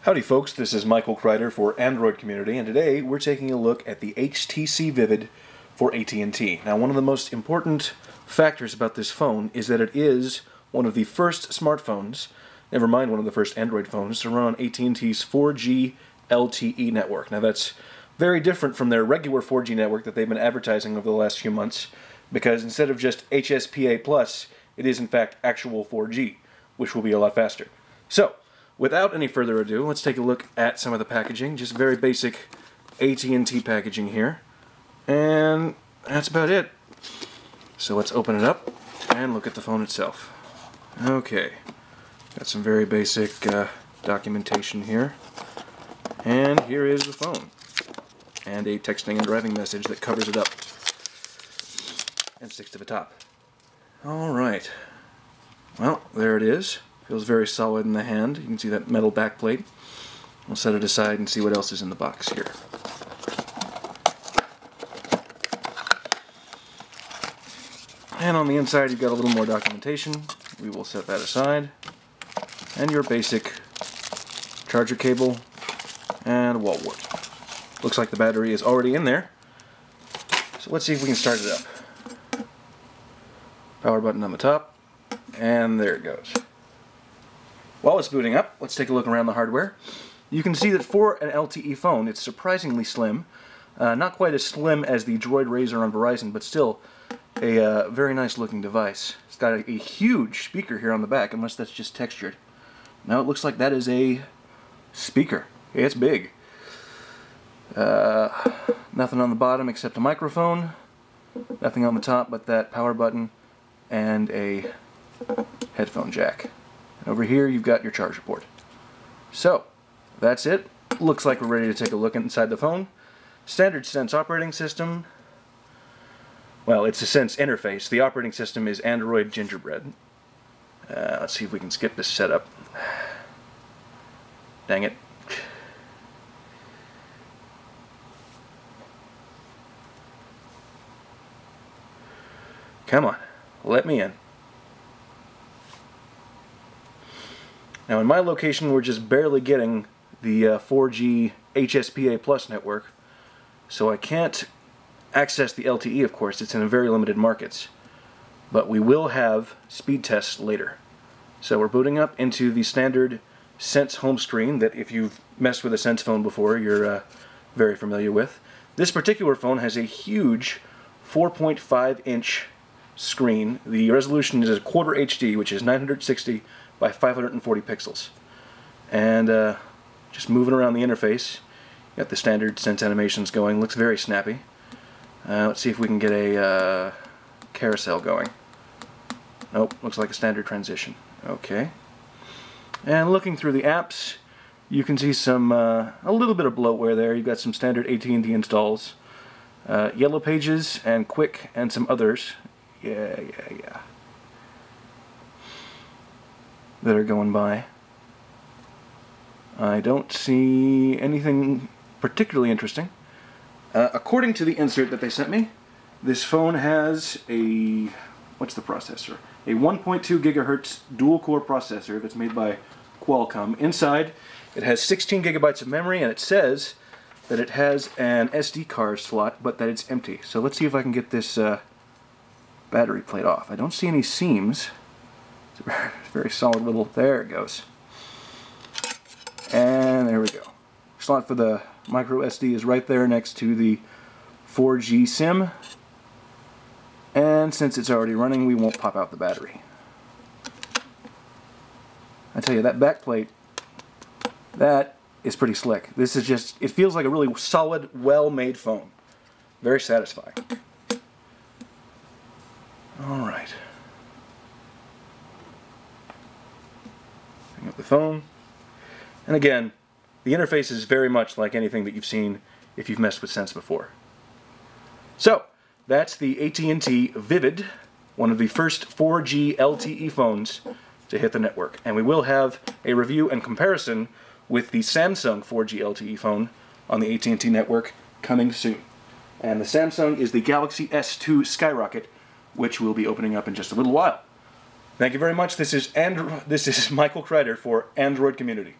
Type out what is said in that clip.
Howdy folks, this is Michael Kreider for Android Community, and today we're taking a look at the HTC Vivid for AT&T. Now, one of the most important factors about this phone is that it is one of the first smartphones, never mind one of the first Android phones, to run on AT&T's 4G LTE network. Now that's very different from their regular 4G network that they've been advertising over the last few months, because instead of just HSPA+, it is in fact actual 4G, which will be a lot faster. So, without any further ado, let's take a look at some of the packaging. Just very basic AT&T packaging here. And that's about it. So let's open it up and look at the phone itself. Okay. Got some very basic documentation here. And here is the phone. And a texting and driving message that covers it up and sticks to the top. Alright. Well, there it is. Feels very solid in the hand. You can see that metal backplate. We'll set it aside and see what else is in the box here. And on the inside you've got a little more documentation. We will set that aside. And your basic charger cable and a wall wart. Looks like the battery is already in there. So let's see if we can start it up. Power button on the top. And there it goes. While it's booting up, let's take a look around the hardware. You can see that for an LTE phone, it's surprisingly slim. Not quite as slim as the Droid Razr on Verizon, but still a very nice looking device. It's got a huge speaker here on the back, unless that's just textured. Now it looks like that is a speaker. It's big. Nothing on the bottom except a microphone. Nothing on the top but that power button and a headphone jack. Over here you've got your charger port. So, that's it. Looks like we're ready to take a look inside the phone. Standard Sense operating system. Well, it's a Sense interface. The operating system is Android Gingerbread. Let's see if we can skip this setup. Dang it. Come on, let me in. Now in my location we're just barely getting the 4G HSPA+ network, so I can't access the LTE, of course. It's in very limited markets. But we will have speed tests later. So we're booting up into the standard Sense home screen that if you've messed with a Sense phone before you're very familiar with. This particular phone has a huge 4.5-inch screen. The resolution is a quarter HD, which is 960 by 540 pixels. And just moving around the interface, got the standard Sense animations going. Looks very snappy. Let's see if we can get a carousel going. Nope, looks like a standard transition. Okay. And looking through the apps, you can see some a little bit of bloatware there. You've got some standard AT&T installs, Yellow Pages and Quick, and some others. Yeah. That are going by. I don't see anything particularly interesting. According to the insert that they sent me, this phone has a, what's the processor? A 1.2 gigahertz dual-core processor that's made by Qualcomm. Inside, it has 16 gigabytes of memory, and it says that it has an SD card slot, but that it's empty. So let's see if I can get this battery plate off. I don't see any seams. It's a very solid little, there it goes. And there we go. Slot for the micro SD is right there next to the 4G SIM. And since it's already running, we won't pop out the battery. I tell you, that back plate, that is pretty slick. This is just, it feels like a really solid, well-made phone. Very satisfying. Alright. Bring up the phone. And again, the interface is very much like anything that you've seen if you've messed with Sense before. So, that's the AT&T Vivid, one of the first 4G LTE phones to hit the network. And we will have a review and comparison with the Samsung 4G LTE phone on the AT&T network coming soon. And the Samsung is the Galaxy S2 Skyrocket, which we'll be opening up in just a little while. Thank you very much. This is Michael Kreider for Android Community.